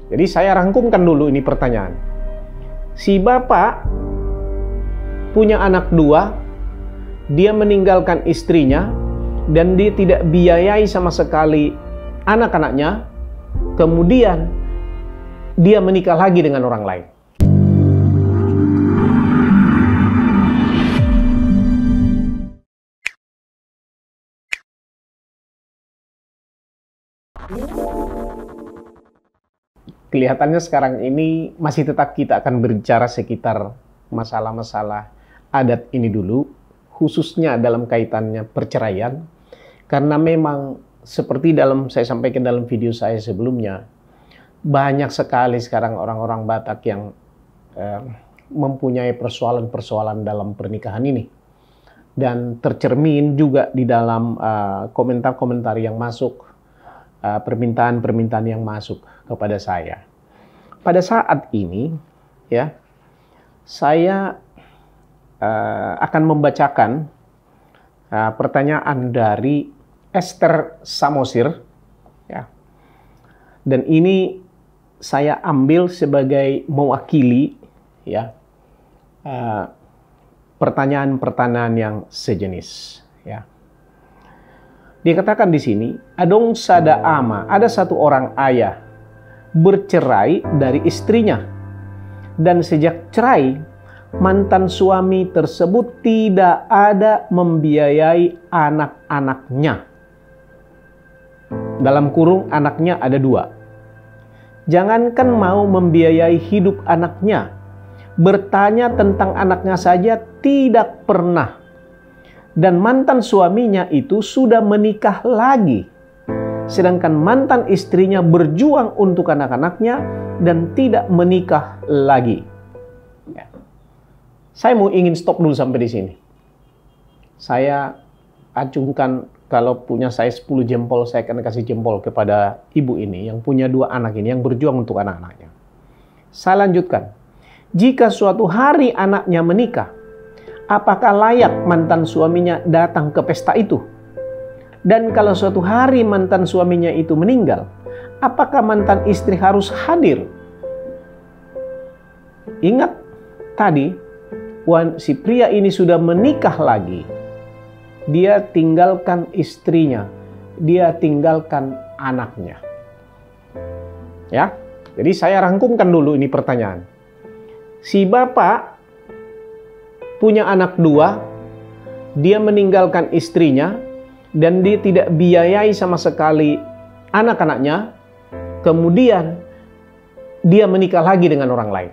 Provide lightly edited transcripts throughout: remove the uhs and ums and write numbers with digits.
Jadi saya rangkumkan dulu ini pertanyaan. Si bapak punya anak 2, dia meninggalkan istrinya, dan dia tidak biayai sama sekali anak-anaknya, kemudian dia menikah lagi dengan orang lain. Kelihatannya sekarang ini masih tetap kita akan berbicara sekitar masalah-masalah adat ini dulu, khususnya dalam kaitannya perceraian, karena memang seperti saya sampaikan dalam video saya sebelumnya, banyak sekali sekarang orang-orang Batak yang mempunyai persoalan-persoalan dalam pernikahan ini, dan tercermin juga di dalam komentar-komentar yang masuk, permintaan-permintaan yang masuk kepada saya. Pada saat ini, ya, saya akan membacakan pertanyaan dari Esther Samosir, ya. Dan ini saya ambil sebagai mewakili, ya, pertanyaan-pertanyaan yang sejenis, ya. Dikatakan di sini, adong sada ama, ada satu orang ayah bercerai dari istrinya, dan sejak cerai mantan suami tersebut tidak ada membiayai anak-anaknya. Dalam kurung, anaknya ada 2. Jangankan mau membiayai hidup anaknya, bertanya tentang anaknya saja tidak pernah. Dan mantan suaminya itu sudah menikah lagi, sedangkan mantan istrinya berjuang untuk anak-anaknya dan tidak menikah lagi. Ya. Saya ingin stop dulu sampai di sini. Saya acungkan, kalau punya saya 10 jempol, saya akan kasih jempol kepada ibu ini yang punya 2 anak ini, yang berjuang untuk anak-anaknya. Saya lanjutkan. Jika suatu hari anaknya menikah, apakah layak mantan suaminya datang ke pesta itu? Dan kalau suatu hari mantan suaminya itu meninggal, apakah mantan istri harus hadir? Ingat tadi, si pria ini sudah menikah lagi. Dia tinggalkan istrinya, dia tinggalkan anaknya. Ya, jadi saya rangkumkan dulu ini pertanyaan. Si bapak punya anak 2, dia meninggalkan istrinya, dan dia tidak biayai sama sekali anak-anaknya, kemudian dia menikah lagi dengan orang lain.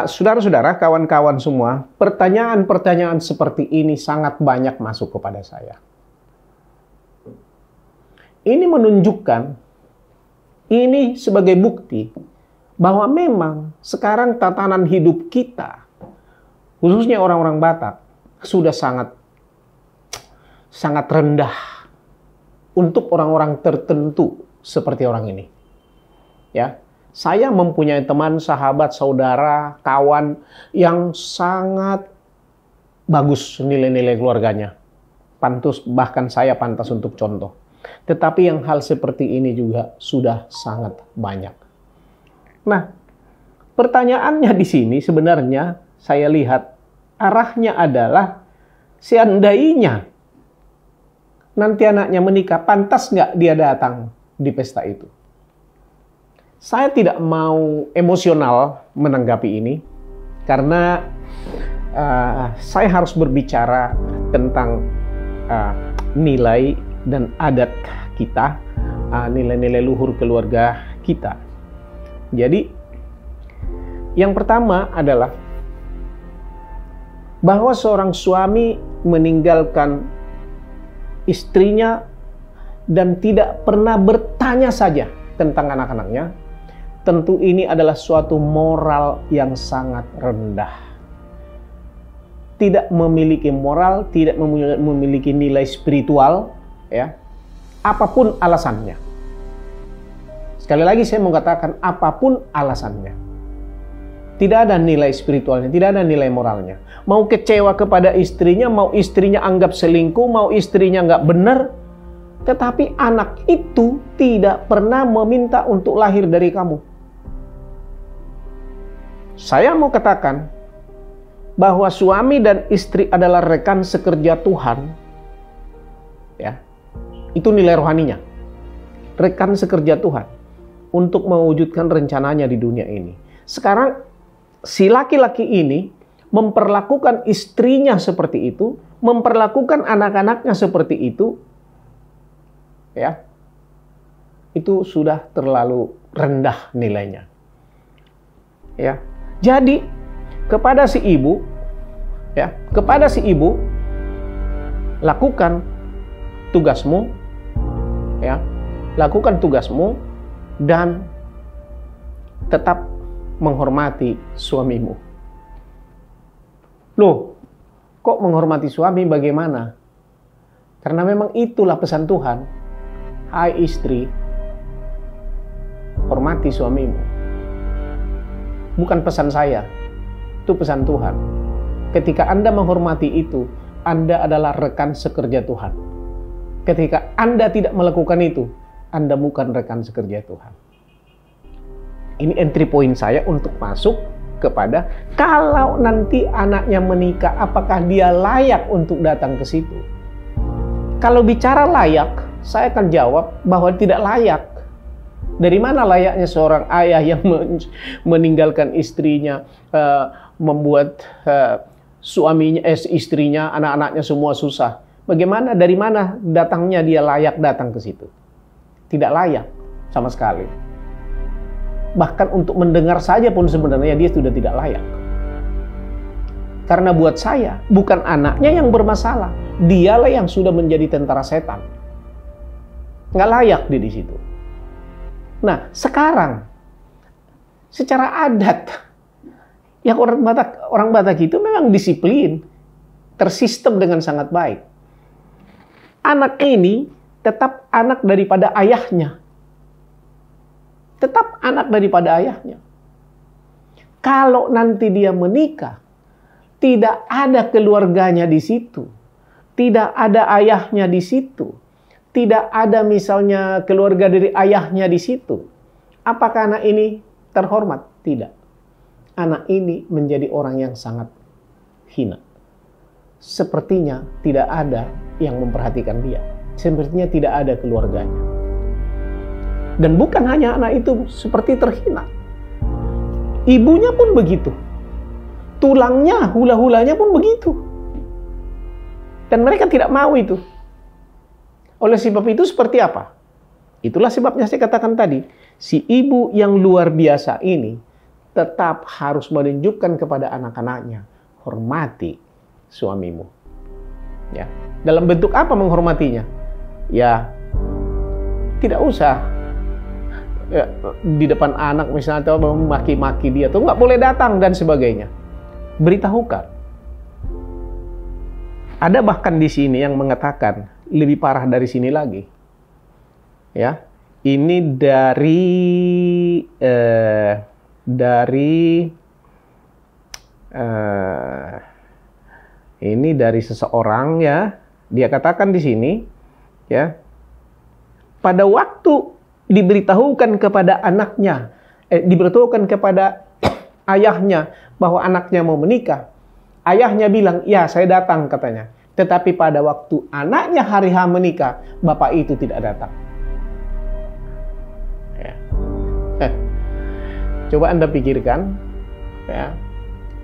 Saudara-saudara, kawan-kawan semua, pertanyaan-pertanyaan seperti ini sangat banyak masuk kepada saya. Ini menunjukkan, ini sebagai bukti bahwa memang sekarang tatanan hidup kita, khususnya orang-orang Batak, sudah sangat rendah untuk orang-orang tertentu seperti orang ini. Ya, saya mempunyai teman, sahabat, saudara, kawan yang sangat bagus nilai-nilai keluarganya. Bahkan saya pantas untuk contoh. Tetapi yang hal seperti ini juga sudah sangat banyak. Nah, pertanyaannya di sini sebenarnya saya lihat arahnya adalah, seandainya nanti anaknya menikah, pantas nggak dia datang di pesta itu? Saya tidak mau emosional menanggapi ini, karena saya harus berbicara tentang nilai dan adat kita, nilai-nilai luhur keluarga kita. Jadi, yang pertama adalah bahwa seorang suami meninggalkan istrinya dan tidak pernah bertanya saja tentang anak-anaknya, tentu ini adalah suatu moral yang sangat rendah. Tidak memiliki moral, tidak memiliki nilai spiritual, ya, apapun alasannya. Sekali lagi saya mengatakan, apapun alasannya, tidak ada nilai spiritualnya, tidak ada nilai moralnya. Mau kecewa kepada istrinya, mau istrinya anggap selingkuh, mau istrinya nggak benar, Tetapi anak itu tidak pernah meminta untuk lahir dari kamu. Saya mau katakan bahwa suami dan istri adalah rekan sekerja Tuhan. Ya, itu nilai rohaninya. Rekan sekerja Tuhan untuk mewujudkan rencananya di dunia ini. Sekarang si laki-laki ini memperlakukan istrinya seperti itu, memperlakukan anak-anaknya seperti itu, ya, itu sudah terlalu rendah nilainya. Ya, jadi kepada si ibu, lakukan tugasmu, ya, lakukan tugasmu dan tetap menghormati suamimu. Loh, kok menghormati suami bagaimana? Karena memang itulah pesan Tuhan. Hai istri, hormati suamimu. Bukan pesan saya, itu pesan Tuhan. Ketika Anda menghormati itu, Anda adalah rekan sekerja Tuhan. Ketika Anda tidak melakukan itu, Anda bukan rekan sekerja Tuhan. Ini entry point saya untuk masuk kepada kalau nanti anaknya menikah, apakah dia layak untuk datang ke situ? Kalau bicara layak, saya akan jawab bahwa tidak layak. Dari mana layaknya seorang ayah yang meninggalkan istrinya, membuat suaminya, istrinya, anak-anaknya semua susah? Bagaimana, dari mana datangnya dia layak datang ke situ? Tidak layak sama sekali. Bahkan untuk mendengar saja pun sebenarnya dia sudah tidak layak. Karena buat saya, bukan anaknya yang bermasalah. Dialah yang sudah menjadi tentara setan. Nggak layak dia di situ. Nah, sekarang secara adat, yang orang Batak itu memang disiplin, tersistem dengan sangat baik. Anak ini tetap anak daripada ayahnya. Tetap anak daripada ayahnya. Kalau nanti dia menikah, tidak ada keluarganya di situ. Tidak ada ayahnya di situ. Tidak ada misalnya keluarga dari ayahnya di situ. Apakah anak ini terhormat? Tidak. Anak ini menjadi orang yang sangat hina. Sepertinya tidak ada yang memperhatikan dia. Sepertinya tidak ada keluarganya. Dan bukan hanya anak itu seperti terhina. Ibunya pun begitu. Tulangnya, hula-hulanya pun begitu. Dan mereka tidak mau itu. Oleh sebab itu seperti apa? Itulah sebabnya saya katakan tadi. Si ibu yang luar biasa ini tetap harus menunjukkan kepada anak-anaknya. Hormati suamimu. Ya. Dalam bentuk apa menghormatinya? Ya, tidak usah di depan anak misalnya atau memaki-maki dia tuh nggak boleh datang dan sebagainya. Beritahukan. Ada bahkan di sini yang mengatakan lebih parah dari sini lagi. Ya, ini dari seseorang ya. Dia katakan di sini ya. Pada waktu diberitahukan kepada anaknya, diberitahukan kepada ayahnya bahwa anaknya mau menikah, ayahnya bilang, ya saya datang katanya. Tetapi pada waktu anaknya hari H menikah, bapak itu tidak datang. Ya. Coba Anda pikirkan, ya,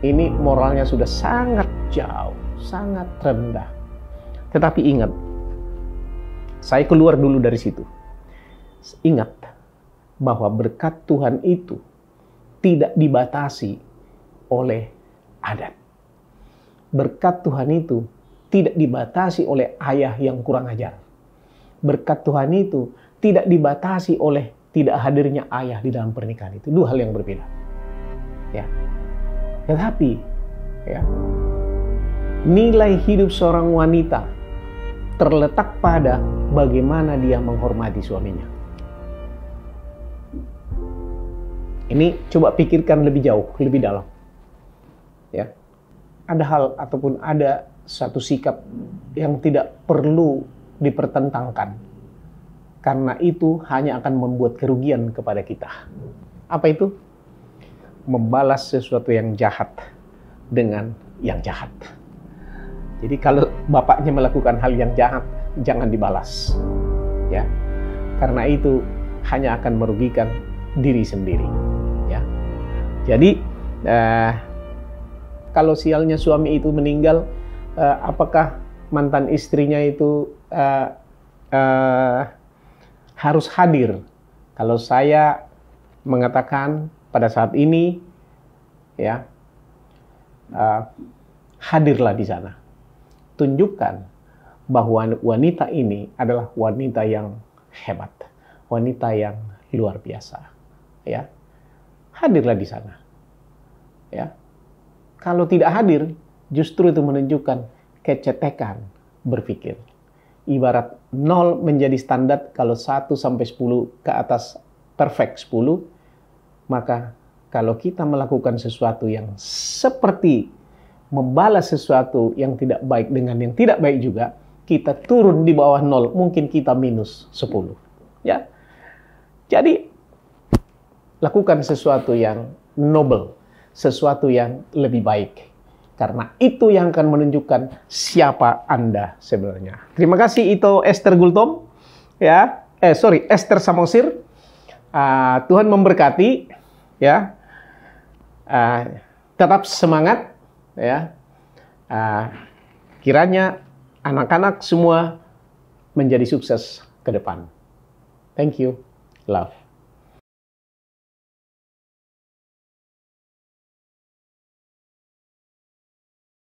ini moralnya sudah sangat jauh, sangat rendah. Tetapi ingat, saya keluar dulu dari situ. Ingat bahwa berkat Tuhan itu tidak dibatasi oleh adat. Berkat Tuhan itu tidak dibatasi oleh ayah yang kurang ajar. Berkat Tuhan itu tidak dibatasi oleh tidak hadirnya ayah di dalam pernikahan itu. Dua hal yang berbeda. Ya. Tetapi ya, nilai hidup seorang wanita terletak pada bagaimana dia menghormati suaminya. Ini coba pikirkan lebih jauh, lebih dalam. Ya. Ada hal ataupun ada satu sikap yang tidak perlu dipertentangkan. karena itu hanya akan membuat kerugian kepada kita. Apa itu? Membalas sesuatu yang jahat dengan yang jahat. Jadi kalau bapaknya melakukan hal yang jahat, jangan dibalas. Ya. Karena itu hanya akan merugikan diri sendiri. Ya. Jadi kalau sialnya suami itu meninggal, apakah mantan istrinya itu harus hadir? Kalau saya mengatakan pada saat ini, ya, hadirlah di sana. Tunjukkan bahwa wanita ini adalah wanita yang hebat, wanita yang luar biasa. Ya, hadirlah di sana. Ya, kalau tidak hadir, justru itu menunjukkan kecetekan berpikir. Ibarat 0 menjadi standar, kalau 1 sampai 10 ke atas perfect 10, maka kalau kita melakukan sesuatu yang seperti membalas sesuatu yang tidak baik dengan yang tidak baik juga, kita turun di bawah 0, mungkin kita minus 10. Ya. Jadi, lakukan sesuatu yang noble, sesuatu yang lebih baik. Karena itu yang akan menunjukkan siapa Anda sebenarnya. Terima kasih, itu Esther Gultom. Ya, Esther Samosir. Tuhan memberkati. Ya, tetap semangat. Ya, kiranya anak-anak semua menjadi sukses ke depan. Thank you. Love.